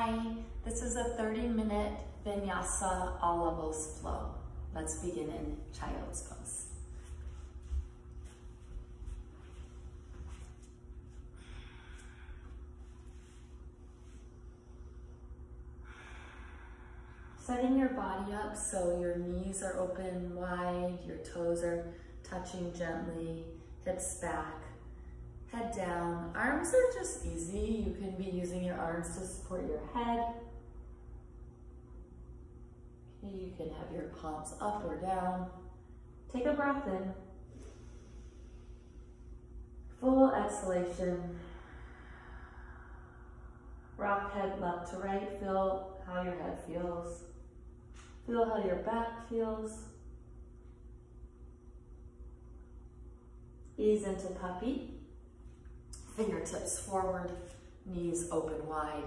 Hi, this is a 30-minute vinyasa all levels flow. Let's begin in child's pose. Setting your body up so your knees are open wide, your toes are touching gently, hips back, head down. Arms are just easy. You can be using your arms to support your head. Okay, you can have your palms up or down. Take a breath in. Full exhalation. Rock head left to right. Feel how your head feels. Feel how your back feels. Ease into puppy. Fingertips forward, knees open wide.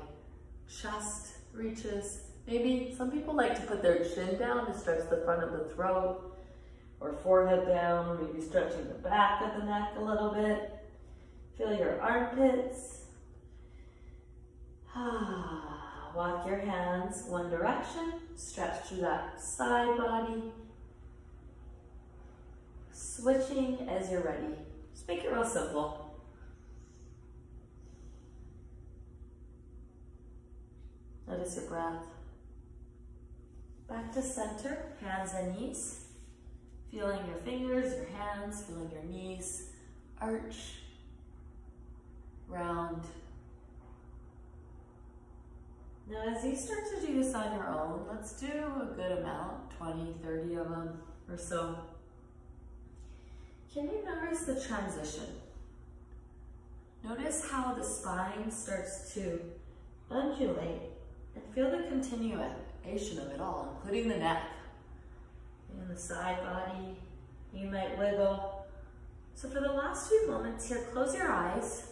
Chest reaches. Maybe some people like to put their chin down to stretch the front of the throat, or forehead down, maybe stretching the back of the neck a little bit. Feel your armpits. Walk your hands one direction, stretch through that side body. Switching as you're ready. Just make it real simple. Notice your breath. Back to center, hands and knees. Feeling your fingers, your hands, feeling your knees. Arch, round. Now as you start to do this on your own, let's do a good amount, 20, 30 of them or so. Can you notice the transition? Notice how the spine starts to undulate and feel the continuation of it all, including the neck and the side body. You might wiggle. So for the last few moments here, close your eyes.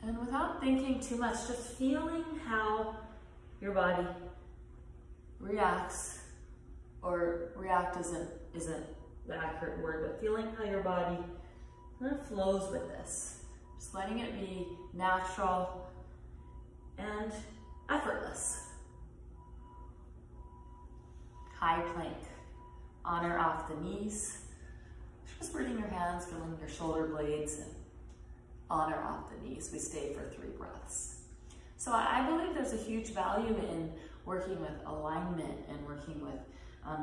And without thinking too much, just feeling how your body reacts, or react isn't the accurate word, but feeling how your body kind of flows with this. Just letting it be natural and effortless. High plank, on or off the knees. Just bringing your hands, feeling your shoulder blades, and on or off the knees. We stay for 3 breaths. So I believe there's a huge value in working with alignment and working with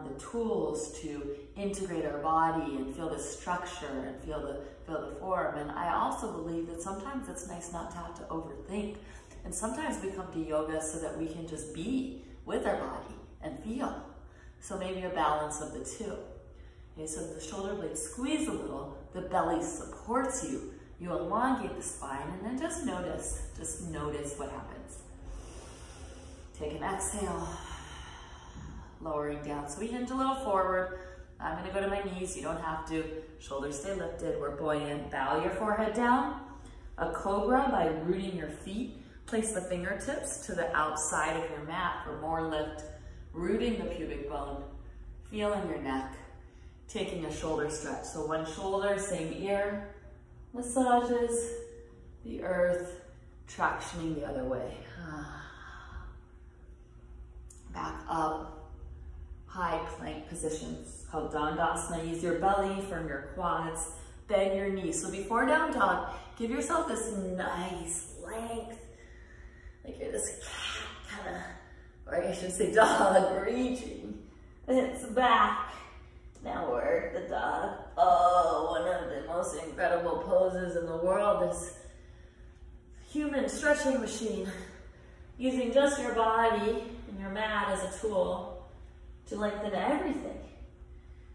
the tools to integrate our body and feel the structure and feel the form. And I also believe that sometimes it's nice not to have to overthink. And sometimes we come to yoga so that we can just be with our body and feel. So maybe a balance of the two. Okay, so the shoulder blades squeeze a little, the belly supports you. You elongate the spine, and then just notice what happens. Take an exhale, lowering down. So we hinge a little forward. I'm gonna go to my knees, you don't have to. Shoulders stay lifted, we're buoyant. Bow your forehead down. A cobra by rooting your feet. Place the fingertips to the outside of your mat for more lift. Rooting the pubic bone, feeling your neck. Taking a shoulder stretch. So one shoulder, same ear. Massages the earth, tractioning the other way. Back up, high plank positions called Dandasana. Use your belly, firm your quads, bend your knees. So before down dog, give yourself this nice length, like you're this cat kind of, or I should say dog, reaching. It's back. Now work the dog. Oh, one of the most incredible poses in the world, this human stretching machine. Using just your body and your mat as a tool to lengthen everything.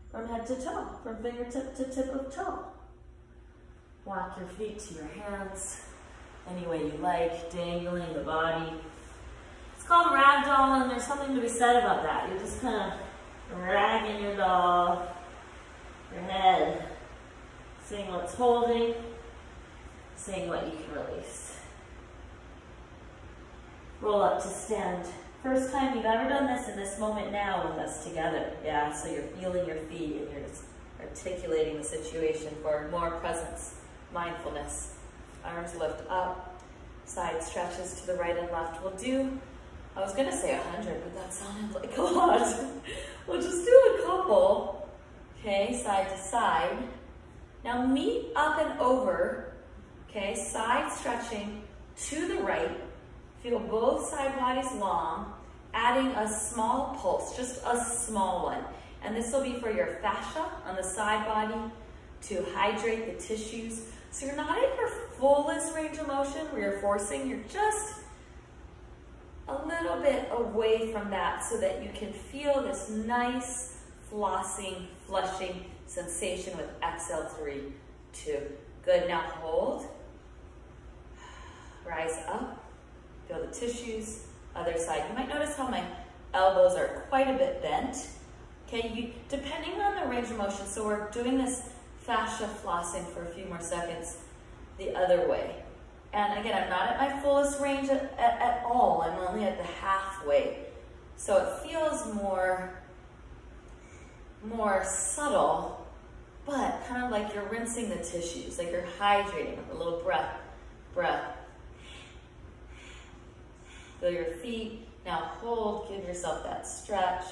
From head to toe, from fingertip to tip of toe. Walk your feet to your hands, any way you like, dangling the body. It's called ragdoll, and there's something to be said about that. You're just kind of dragging your doll, your head, seeing what's holding, seeing what you can release. Roll up to stand. First time you've ever done this in this moment now with us together. Yeah, so you're feeling your feet and you're just articulating the situation for more presence, mindfulness. Arms lift up, Side stretches to the right and left. We'll do, I was gonna say 100, but that sounded like a lot. We'll just do a couple. Okay, side to side. Now meet up and over. Okay, side stretching to the right. Feel both side bodies long, adding a small pulse, just a small one. And this will be for your fascia on the side body to hydrate the tissues. So you're not at your fullest range of motion where you're forcing, you're just a little bit away from that so that you can feel this nice flossing, flushing sensation with exhale, 3, 2. Good, now hold. Rise up, feel the tissues, other side. You might notice how my elbows are quite a bit bent. Okay, depending on the range of motion, so we're doing this fascia flossing for a few more seconds the other way. And again, I'm not at my fullest range at all. I'm only at the halfway. So it feels more subtle, but kind of like you're rinsing the tissues, like you're hydrating with a little breath. Feel your feet. Now hold, give yourself that stretch.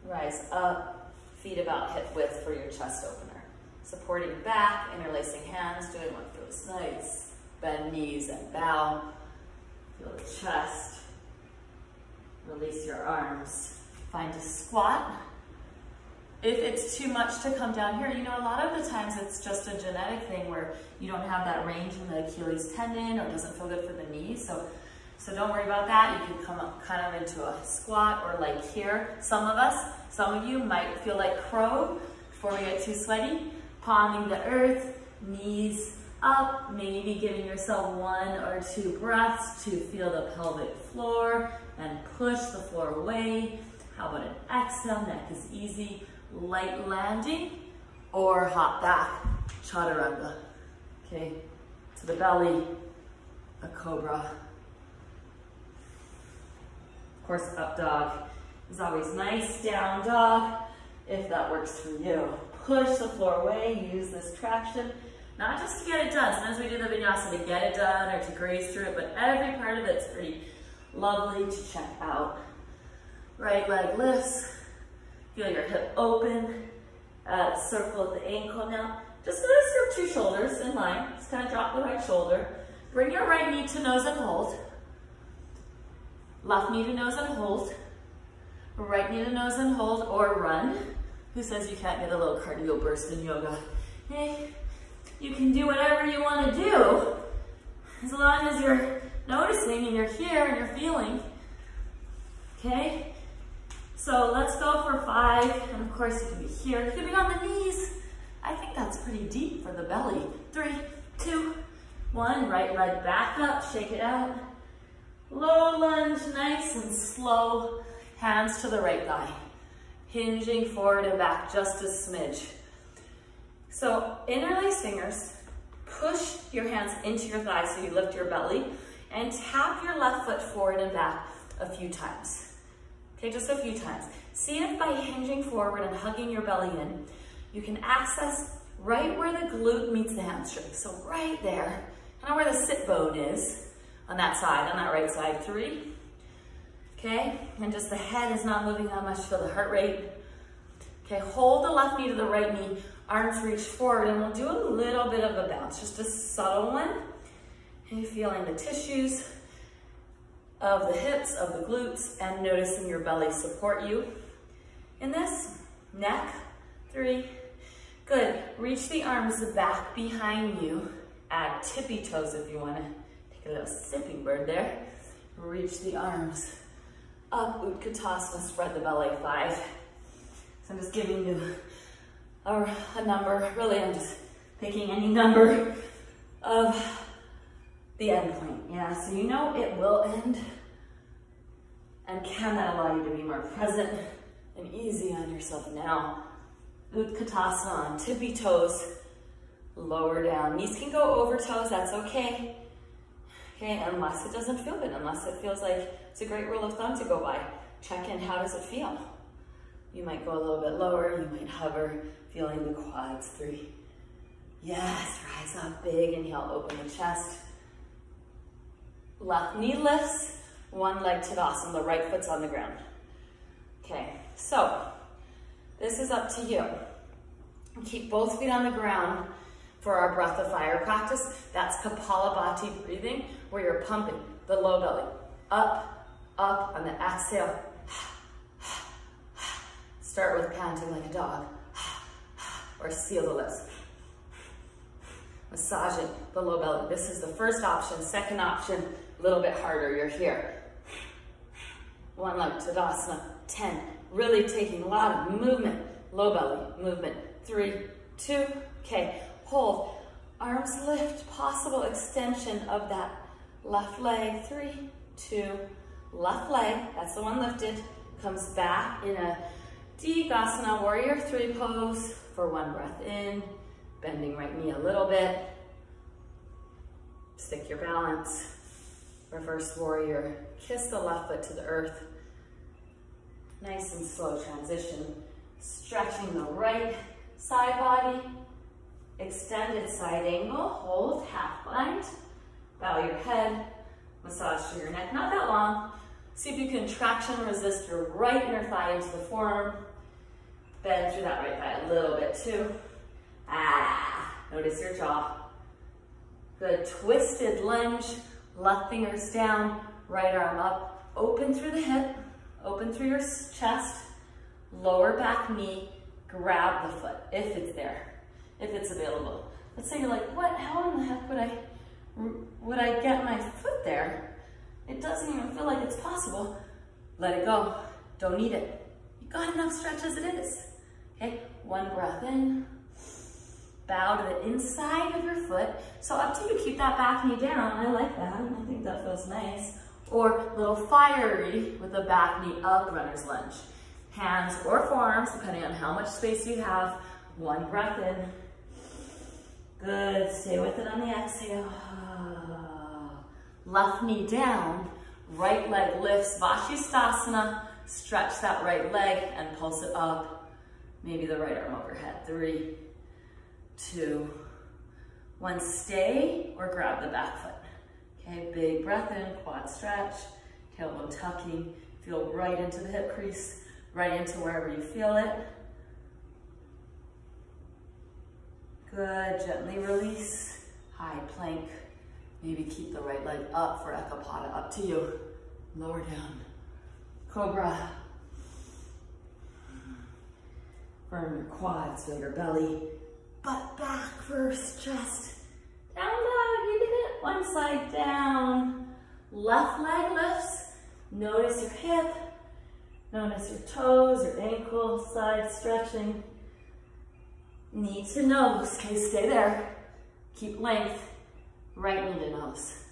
Rise up, feet about hip width for your chest opener. Supporting back, interlacing hands, doing what feels nice. Bend knees and bow. Feel the chest. Release your arms. Find a squat. If it's too much to come down here, you know, a lot of the times it's just a genetic thing where you don't have that range in the Achilles tendon or it doesn't feel good for the knees. So don't worry about that. You can come up kind of into a squat or like here. Some of you might feel like crow before we get too sweaty. Palming the earth, knees up, maybe giving yourself 1 or 2 breaths to feel the pelvic floor and push the floor away. How about an exhale? Neck is easy. Light landing or hop back, chaturanga. Okay, to the belly, a cobra. Of course, up dog is always nice. Down dog, if that works for you. Push the floor away, use this traction, not just to get it done. Sometimes we do the vinyasa to get it done or to graze through it, but every part of it's pretty lovely to check out. Right leg lifts, feel your hip open, circle at the ankle now. Just notice your 2 shoulders in line. Just kind of drop the right shoulder. Bring your right knee to nose and hold. Left knee to nose and hold. Right knee to nose and hold or run. Who says you can't get a little cardio burst in yoga? Hey, you can do whatever you want to do as long as you're noticing and you're here and you're feeling. Okay? So let's go for 5. And of course, you can be here. You can be on the knees. I think that's pretty deep for the belly. 3, 2, 1. Right leg back up. Shake it out. Low lunge, nice and slow. Hands to the right thigh. Hinging forward and back just a smidge. So interlace fingers. Push your hands into your thighs so you lift your belly. And tap your left foot forward and back a few times. Okay, just a few times. See if by hinging forward and hugging your belly in, you can access right where the glute meets the hamstring. So right there, kind of where the sit bone is on that side, on that right side. 3. Okay, and just the head is not moving that much. Feel the heart rate. Okay, hold the left knee to the right knee. Arms reach forward, and we'll do a little bit of a bounce, just a subtle one. And feeling the tissues of the hips, of the glutes, and noticing your belly support you. In this, neck, 3. Good, reach the arms back behind you. Add tippy toes if you wanna take a little sipping bird there. Reach the arms up, Utkatasana, spread the belly, 5. So I'm just giving you a number. Really, I'm just picking any number of the end point. Yeah, so you know it will end. And can that allow you to be more present and easy on yourself now? Utkatasana on tippy toes, lower down. Knees can go over toes, that's okay. Okay, unless it doesn't feel good, unless it feels like it's a great rule of thumb to go by. Check in, how does it feel? You might go a little bit lower, you might hover, feeling the quads. 3. Yes, rise up big, inhale, open the chest. Left knee lifts, one leg Tadasana, the right foot's on the ground. Okay, so this is up to you. Keep both feet on the ground for our breath of fire practice. That's Kapalabhati breathing, where you're pumping the low belly up, up on the exhale. Start with panting like a dog, or seal the lips. Massaging the low belly. This is the first option. Second option, a little bit harder. You're here. One leg Tadasana, 10. Really taking a lot of movement. Low belly movement. 3, 2, okay. Hold. Arms lift. Possible extension of that left leg. 3, 2, left leg. That's the one lifted. Comes back in a Digasana Warrior 3 pose for one breath in. Bending right knee a little bit. Stick your balance. Reverse warrior. Kiss the left foot to the earth. Nice and slow transition. Stretching the right side body. Extended side angle. Hold half bind. Bow your head. Massage through your neck. Not that long. See if you can traction resist your right inner thigh into the forearm. Bend through that right thigh a little bit too. Notice your jaw. Good, twisted lunge, left fingers down, right arm up, open through the hip, open through your chest, lower back knee, grab the foot, if it's there, if it's available. Let's say you're like, what, how in the heck would I get my foot there? It doesn't even feel like it's possible. Let it go, don't need it. You got enough stretch as it is. Okay, one breath in. Bow to the inside of your foot. So up to you, keep that back knee down. I like that, I think that feels nice. Or a little fiery with the back knee up, runner's lunge. Hands or forearms, depending on how much space you have. One breath in. Good, stay with it on the exhale. Left knee down, right leg lifts, Vashisthasana. Stretch that right leg and pulse it up. Maybe the right arm overhead. 3, 2, 1, stay or grab the back foot. Okay, big breath in, quad stretch, tailbone tucking, feel right into the hip crease, right into wherever you feel it. Good, gently release, high plank. Maybe keep the right leg up for Ekapada, up to you. Lower down, Cobra. Firm your quads, feel your belly. Butt back first, chest. Down dog, you did it. One side down. Left leg lifts. Notice your hip. Notice your toes, your ankle, side stretching. Knee to nose. Okay, stay there. Keep length. Right knee to nose.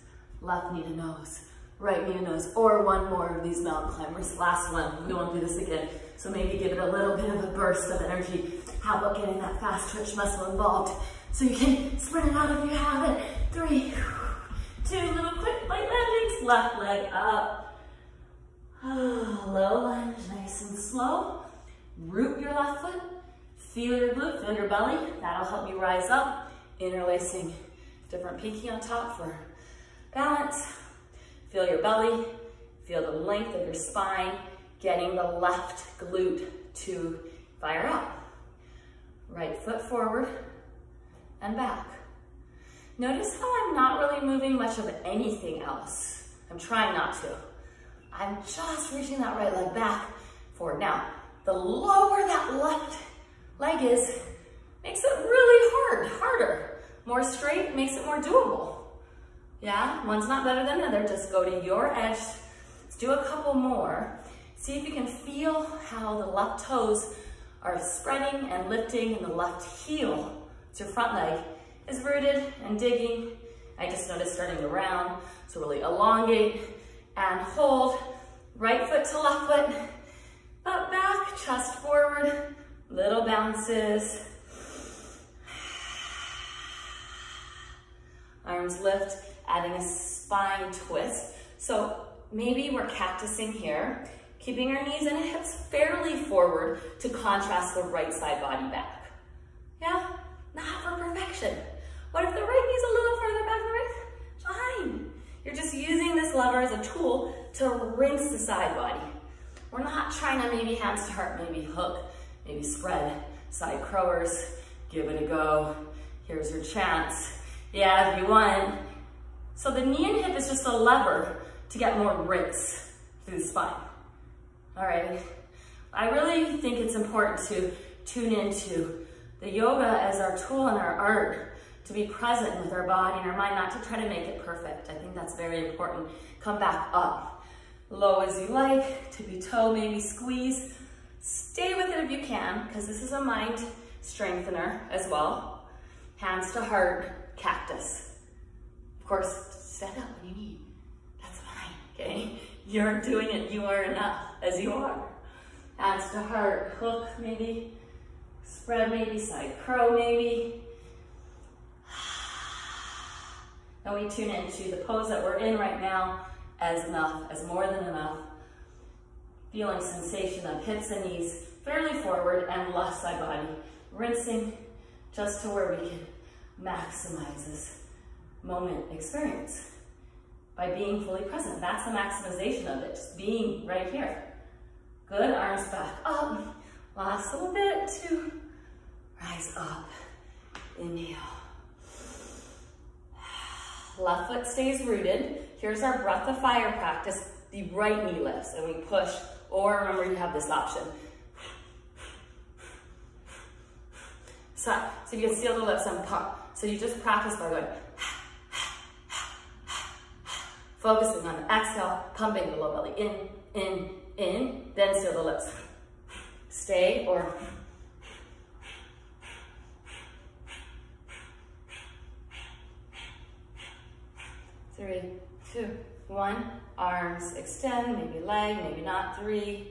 Left knee to nose. Right knee to nose. Or one more of these mountain climbers. Last one. We won't do this again. So maybe give it a little bit of a burst of energy. How about getting that fast twitch muscle involved so you can sprint it out if you have it. 3, 2, little quick light landings. Left leg up. Low lunge, nice and slow. Root your left foot. Feel your glute, feel your belly. That'll help you rise up. Interlacing different pinky on top for balance. Feel your belly. Feel the length of your spine. Getting the left glute to fire up. Right foot forward and back. Notice how I'm not really moving much of anything else. I'm trying not to. I'm just reaching that right leg back forward. Now, the lower that left leg is, makes it really harder. More straight makes it more doable. Yeah, one's not better than the other. Just go to your edge. Let's do a couple more. See if you can feel how the left toes are spreading and lifting, and the left heel, it's your front leg, is rooted and digging. I just noticed starting to round, so really elongate and hold. Right foot to left foot, butt back, chest forward, little bounces. Arms lift, adding a spine twist. So maybe we're cactusing here, keeping our knees and hips fairly forward to contrast the right side body back. Yeah, not for perfection. What if the right knee's a little further back than the right? Fine. You're just using this lever as a tool to rinse the side body. We're not trying to maybe hands to heart, maybe hook, maybe spread, side crowers, give it a go. Here's your chance. Yeah, if you want. So the knee and hip is just a lever to get more rinse through the spine. All right. I really think it's important to tune into the yoga as our tool and our art, to be present with our body and our mind, not to try to make it perfect. I think that's very important. Come back up, low as you like, tippy toe, maybe squeeze. Stay with it if you can, because this is a mind strengthener as well. Hands to heart, cactus. Of course, stand up when you need. That's fine, okay? You're doing it, you are enough as you are. Hands to heart, hook maybe, spread maybe, side crow maybe. And we tune into the pose that we're in right now as enough, as more than enough. Feeling sensation of hips and knees fairly forward and left side body. Rinsing just to where we can maximize this moment experience by being fully present. That's the maximization of it, just being right here. Good, arms back up. Last little bit to rise up. Inhale. Left foot stays rooted. Here's our breath of fire practice. The right knee lifts and we push, or remember you have this option. So you can seal the lips and pump. So you just practice by going, focusing on the exhale, pumping the low belly in, then seal the lips. Stay or 3, 2, 1. Arms extend, maybe leg, maybe not. 3.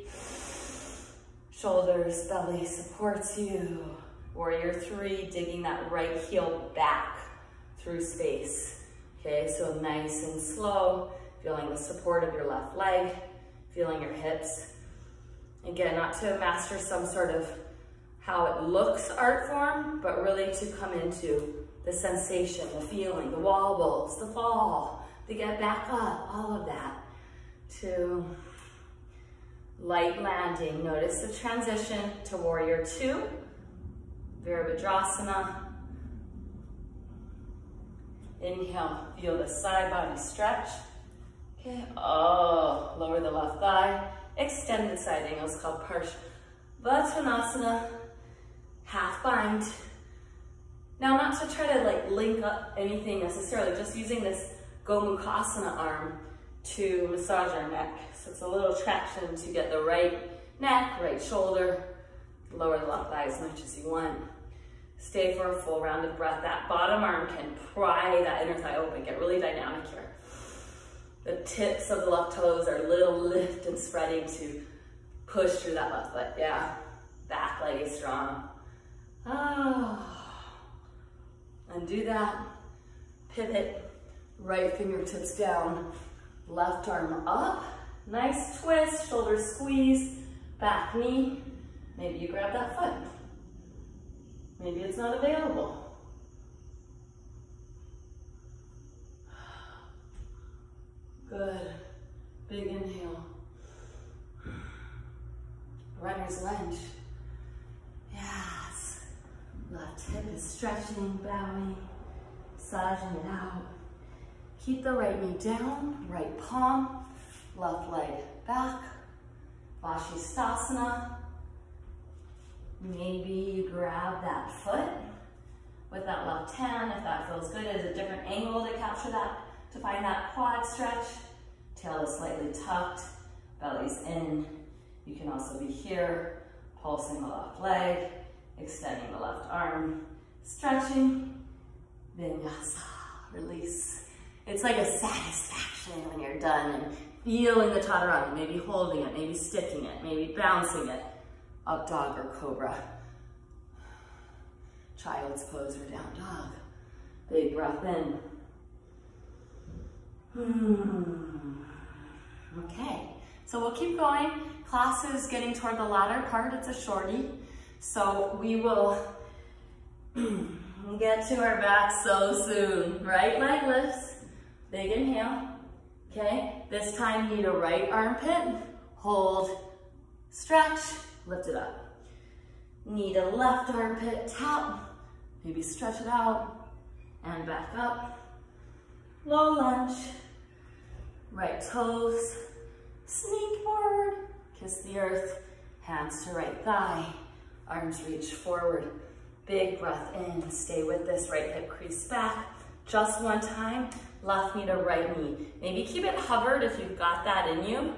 Shoulders, belly supports you. Warrior 3, digging that right heel back through space. Okay, so nice and slow, feeling the support of your left leg, feeling your hips. Again, not to master some sort of how it looks art form, but really to come into the sensation, the feeling, the wobbles, the fall, the get back up, all of that. To light landing. Notice the transition to Warrior 2, Virabhadrasana. Inhale, feel the side body stretch. Okay, oh, lower the left thigh. Extended side angle is called Parsvanasana, half bind. Now, not to try to like link up anything necessarily, just using this Gomukhasana arm to massage our neck. So it's a little traction to get the right neck, right shoulder, lower the left thigh as much as you want. Stay for a full round of breath. That bottom arm can pry that inner thigh open, get really dynamic here. The tips of the left toes are a little lift and spreading to push through that left foot. Yeah, back leg is strong. Oh. Undo that, pivot, right fingertips down, left arm up, nice twist, shoulder squeeze, back knee. Maybe you grab that foot. Maybe it's not available. Good, big inhale. Runner's lunge. Yes. Left hip is stretching, bowing, massaging it out. Keep the right knee down, right palm, left leg back. Vashisthasana. Maybe you grab that foot with that left hand, if that feels good, at a different angle to capture that, to find that quad stretch. Tail is slightly tucked, belly's in. You can also be here, pulsing the left leg, extending the left arm, stretching, vinyasa, release. It's like a satisfaction when you're done and feeling the chaturanga, maybe holding it, maybe sticking it, maybe bouncing it. Up dog or cobra. Child's pose or down dog. Big breath in. Okay, so we'll keep going. Class is getting toward the latter part. It's a shorty. So we will get to our back so soon. Right leg lifts. Big inhale. Okay, this time you need a right armpit, hold, stretch, lift it up. Need a left armpit, tap, maybe stretch it out, and back up. Low lunge, right toes, sneak forward, kiss the earth, hands to right thigh, arms reach forward. Big breath in, stay with this, right hip crease back. Just one time, left knee to right knee. Maybe keep it hovered if you've got that in you,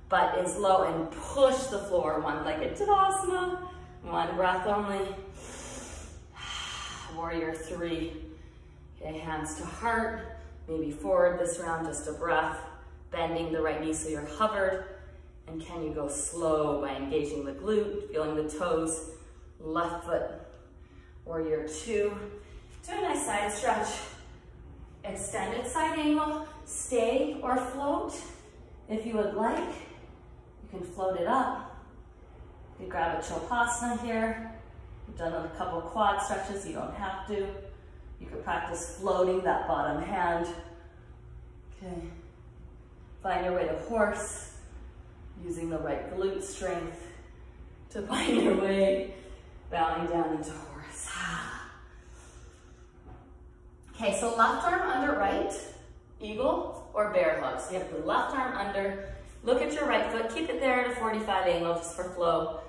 but is low and push the floor. One-legged Tadasana, one breath only. Warrior three. Okay, hands to heart, maybe forward this round, just a breath. Bending the right knee so you're hovered. And can you go slow by engaging the glute, feeling the toes, left foot. Warrior two. Do a nice side stretch. Extended side angle, stay or float if you would like. You can float it up. You grab a Chopasana here. You've done a couple quad stretches, you don't have to. You could practice floating that bottom hand. Okay. Find your way to horse, using the right glute strength to find your way, bowing down into horse. Okay, so left arm under right, eagle or bear hug. So you have the left arm under, look at your right foot, keep it there at a 45 angle just for flow,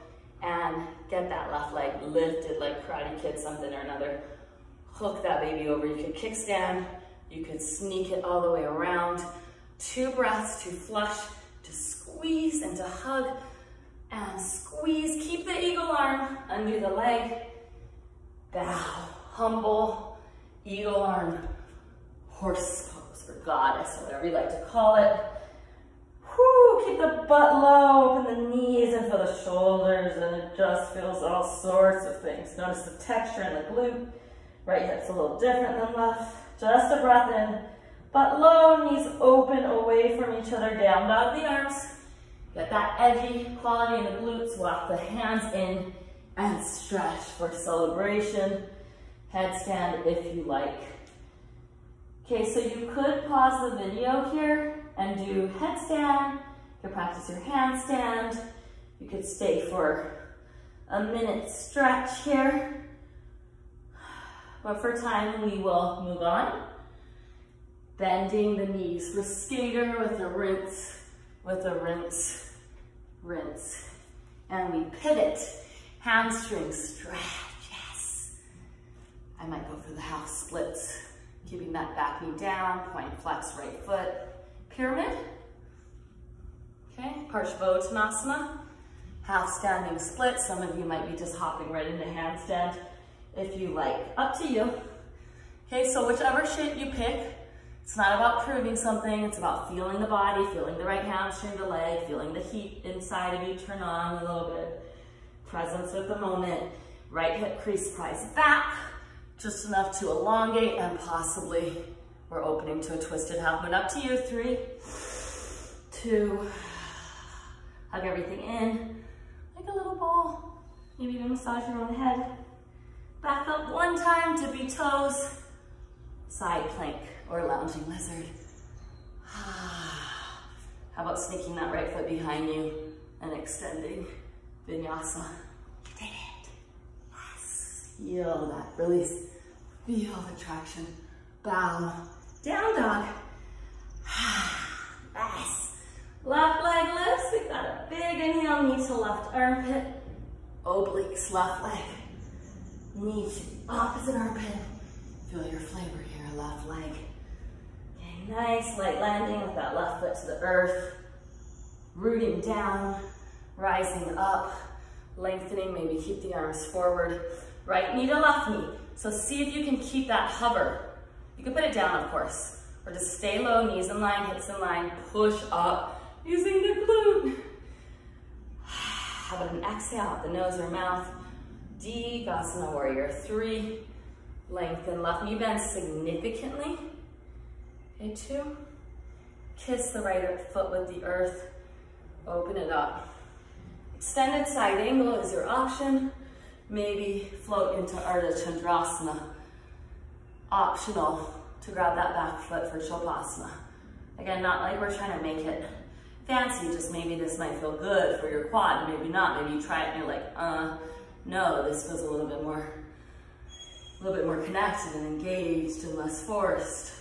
and get that left leg lifted like Karate Kid something or another. Hook that baby over. You could kickstand, you could sneak it all the way around. 2 breaths to flush, to squeeze and to hug, and squeeze. Keep the eagle arm under the leg. Bow, humble. Eagle arm, horse pose, or goddess, or whatever you like to call it. Whoo, keep the butt low, open the knees and feel the shoulders, and it just feels all sorts of things. Notice the texture in the glute. Right hip's a little different than left. Just a breath in, butt low, knees open away from each other, down dog the arms. Get that edgy quality in the glutes, walk the hands in, and stretch for celebration. Headstand if you like. Okay, so you could pause the video here and do headstand. You could practice your handstand. You could stay for a minute stretch here. But for time, we will move on. Bending the knees, the skater with a rinse, rinse. And we pivot, hamstring stretch. I might go for the half splits, keeping that back knee down, point flex right foot. Pyramid, okay, Parsvottanasana, half standing split. Some of you might be just hopping right into handstand if you like, up to you. Okay, so whichever shape you pick, it's not about proving something, it's about feeling the body, feeling the right hamstring, the leg, feeling the heat inside of you turn on a little bit. Presence with the moment, right hip crease prize back. Just enough to elongate, and possibly we're opening to a twisted half moon. Up to you. 3, 2, hug everything in like a little ball. Maybe even massage your own head. Back up one time, tippy toes, side plank or lounging lizard. How about sneaking that right foot behind you and extending vinyasa? You did it. Feel that release, feel the traction. Bow, down dog. Nice. Left leg lifts, we've got a big inhale, knee to left armpit. Obliques, left leg. Knee to opposite armpit. Feel your flavor here, left leg. Okay, nice light landing with that left foot to the earth. Rooting down, rising up, lengthening, maybe keep the arms forward. Right knee to left knee. So see if you can keep that hover. You can put it down, of course, or just stay low, knees in line, hips in line, push up using the glute. How about an exhale out the nose or mouth? Degasana warrior 3. Lengthen left knee bend significantly. Okay, 2. Kiss the right foot with the earth. Open it up. Extended side angle is your option. Maybe float into Ardha Chandrasana. Optional to grab that back foot for Chopasana. Again, not like we're trying to make it fancy, just maybe this might feel good for your quad, maybe not. Maybe you try it and you're like, no, this feels a little bit more connected and engaged and less forced.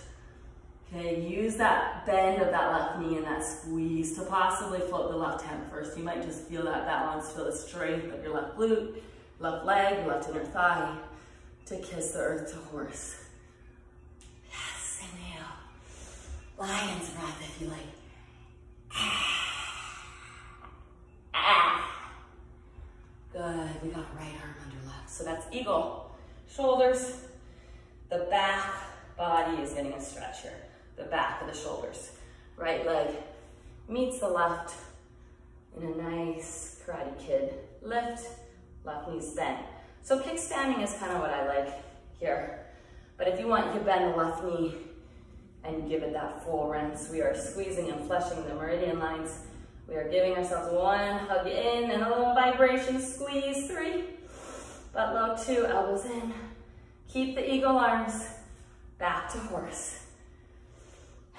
Okay, use that bend of that left knee and that squeeze to possibly float the left hand first. You might just feel that balance, feel the strength of your left glute, left leg, your left inner thigh to kiss the earth to horse. Yes, inhale. Lion's breath if you like. Good, we got right arm under left. So that's eagle. Shoulders, the back body is getting a stretch here. The back of the shoulders. Right leg meets the left in a nice Karate Kid lift, left knee's bent. So kickstanding is kind of what I like here. But if you want, you can bend the left knee and give it that full rinse. We are squeezing and fleshing the meridian lines. We are giving ourselves one, hug in, and a little vibration, squeeze, 3. Butt low, 2, elbows in. Keep the eagle arms, back to horse.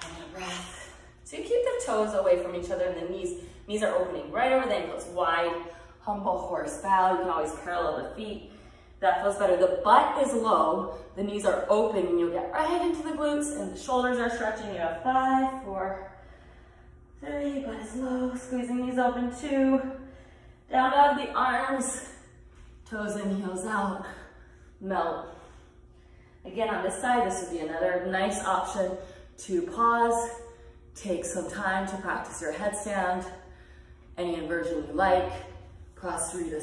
And a breath. So you keep the toes away from each other and the knees are opening right over the ankles, wide, humble horse bow. You can always parallel the feet. That feels better. The butt is low, the knees are open, and you'll get right into the glutes, and the shoulders are stretching. You have 5, 4, 3, butt is low, squeezing knees open, 2. Down dog, the arms, toes in, heels out, melt. Again, on this side, this would be another nice option to pause, take some time to practice your headstand, any inversion you like. Prasarita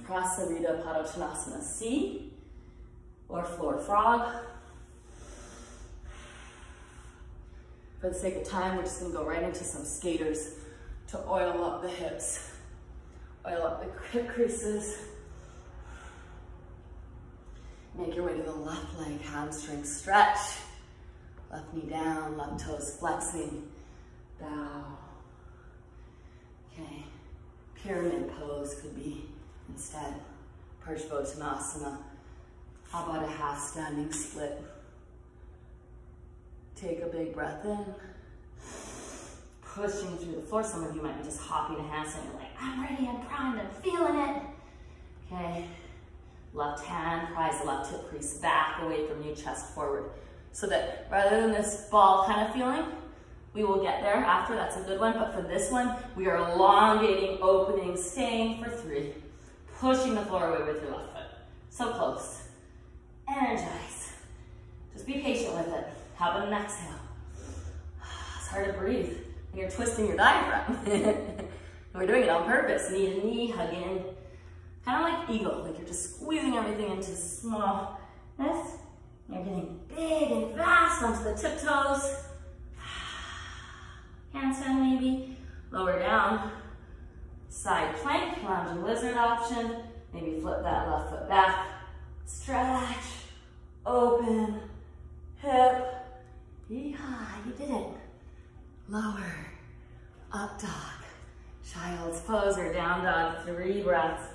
Padottanasana C, or floor frog. For the sake of time, we're just gonna go right into some skaters to oil up the hips, oil up the hip creases. Make your way to the left leg, hamstring stretch. Left knee down, left toes flexing, bow. Okay. Pyramid pose could be instead. Parsvottanasana. How about a half standing split? Take a big breath in. Pushing through the floor. Some of you might be just hopping a handstand. You're like, I'm ready, I'm primed, I'm feeling it. Okay. Left hand, prise the left hip crease back away from you, chest forward. So that rather than this ball kind of feeling, we will get there after, that's a good one, but for this one, we are elongating, opening, staying for 3, pushing the floor away with your left foot. So close. Energize. Just be patient with it. How about an exhale? It's hard to breathe when you're twisting your diaphragm. We're doing it on purpose. Knee to knee, hug in. Kind of like eagle, like you're just squeezing everything into smallness. You're getting big and fast onto the tiptoes. Handstand maybe, lower down, side plank, lounging lizard option, maybe flip that left foot back, stretch, open, hip, yeehaw, you did it. Lower, up dog, child's pose or down dog, 3 breaths.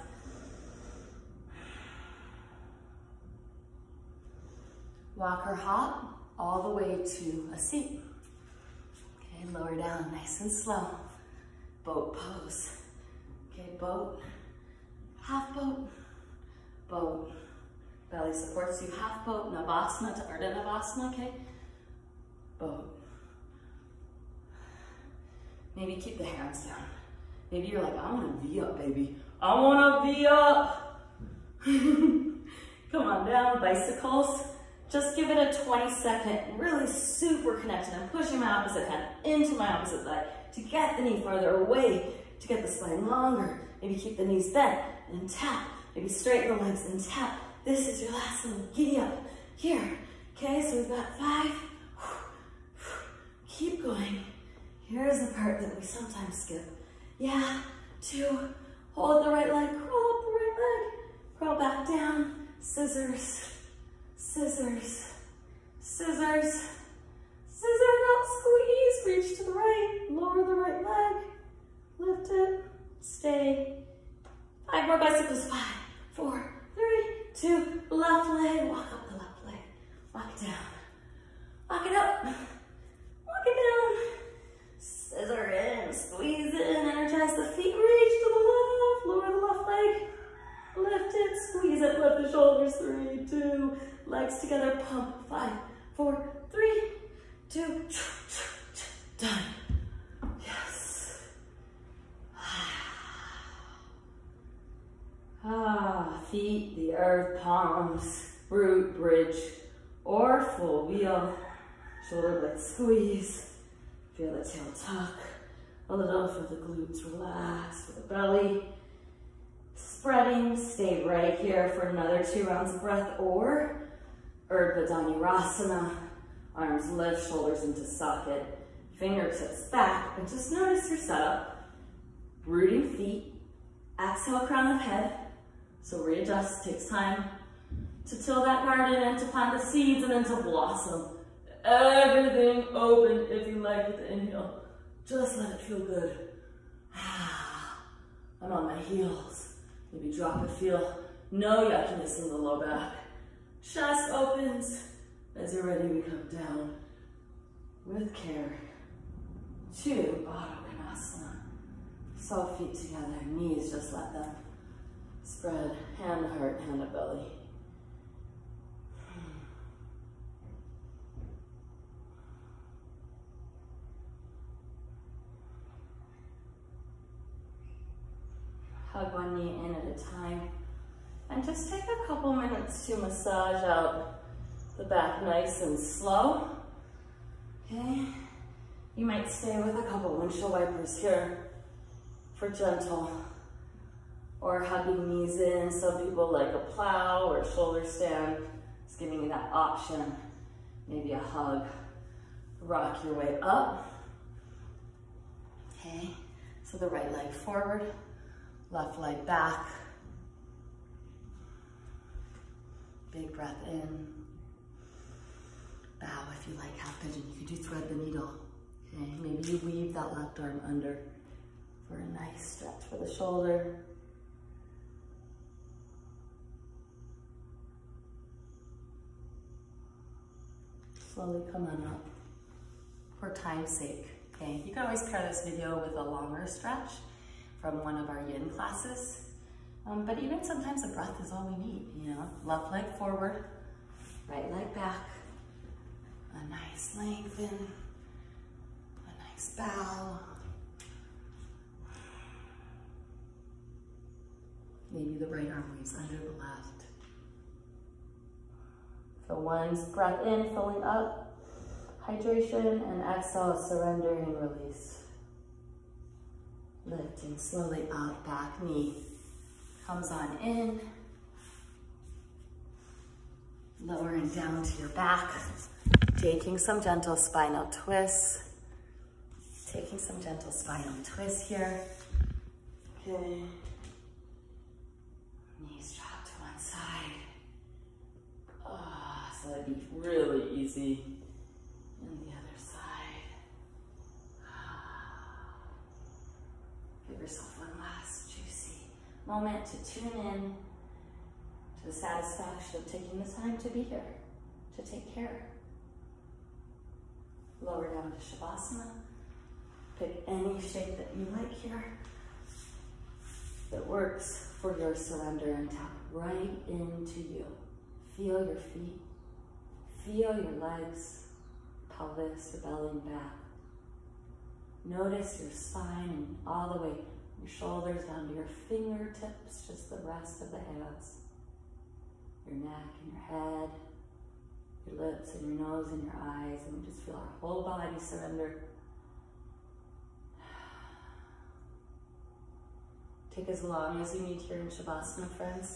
Walk or hop all the way to a seat. Okay, lower down, nice and slow. Boat pose. Okay, boat, half boat, boat. Belly supports you, half boat, Navasana to Ardha Navasana, okay? Boat. Maybe keep the hands down. Maybe you're like, I want to V up, baby. I want to V up. Come on down, bicycles. Just give it a 20-second, really super connected. I'm pushing my opposite hand into my opposite leg to get the knee farther away, to get the spine longer. Maybe keep the knees bent and tap. Maybe straighten the legs and tap. This is your last one. Giddy up here. Okay, so we've got 5. Keep going. Here's the part that we sometimes skip. Yeah, 2. Hold the right leg, crawl up the right leg. Crawl back down. Scissors. Scissors, scissors, scissors up, squeeze, reach to the right, lower the right leg, lift it, stay. 5 more bicycles, 5, 4, 3, 2, left leg, walk up the left leg, walk it down, walk it up, walk it down, squeeze in, energize the feet, reach to the left, lower the left leg, lift it, squeeze it, lift the shoulders, 3, 2, legs together, pump, 5, 4, 3, 2, done. Yes. Feet, the earth, palms, root, bridge, or full wheel. Shoulder blades squeeze. Feel the tail tuck. A little for the glutes, relax for the belly. Spreading, stay right here for another 2 rounds of breath, or Urdhva Dhanurasana. Arms lift, shoulders into socket, fingertips back, and just notice your setup. Rooting feet, exhale, crown of head. So readjust, takes time to till that garden and to plant the seeds and then to blossom. Everything open if you like with the inhale. Just let it feel good. I'm on my heels. Maybe drop it, feel no yuckiness in the low back. Chest opens. As you're ready, we come down with care to Baddha Konasana. Soft feet together, knees, just let them spread. Hand to heart, hand to belly. Hug one knee in at a time. And just take a couple minutes to massage out the back nice and slow. Okay. You might stay with a couple windshield wipers here for gentle, or hugging knees in. Some people like a plow or a shoulder stand. It's giving you that option. Maybe a hug. Rock your way up. Okay. So the right leg forward, left leg back. Big breath in. Bow if you like, half pigeon. You could do thread the needle. Okay, maybe you weave that left arm under for a nice stretch for the shoulder. Slowly come on up. For time's sake, okay? You can always pair this video with a longer stretch from one of our yin classes. But even sometimes a breath is all we need, you know? Left leg forward, right leg back. A nice lengthen, a nice bow. Maybe the right arm weaves under the left. So one breath in, filling up, hydration, and exhale, surrender and release. Lifting slowly up, back knee comes on in. Lowering down to your back. Taking some gentle spinal twists. Taking some gentle spinal twists here. Okay. Knees drop to one side. So that'd be really easy. And the other side. Give yourself one last juicy moment to tune in to the satisfaction of taking the time to be here, to take care. Lower down to Shavasana. Pick any shape that you like here that works for your surrender, and tap right into you. Feel your feet, feel your legs, pelvis, your belly and back. Notice your spine and all the way your shoulders down to your fingertips, just the rest of the hands. Your neck and your head, your lips and your nose and your eyes, and we just feel our whole body surrender. Take as long as you need here in Shavasana, friends.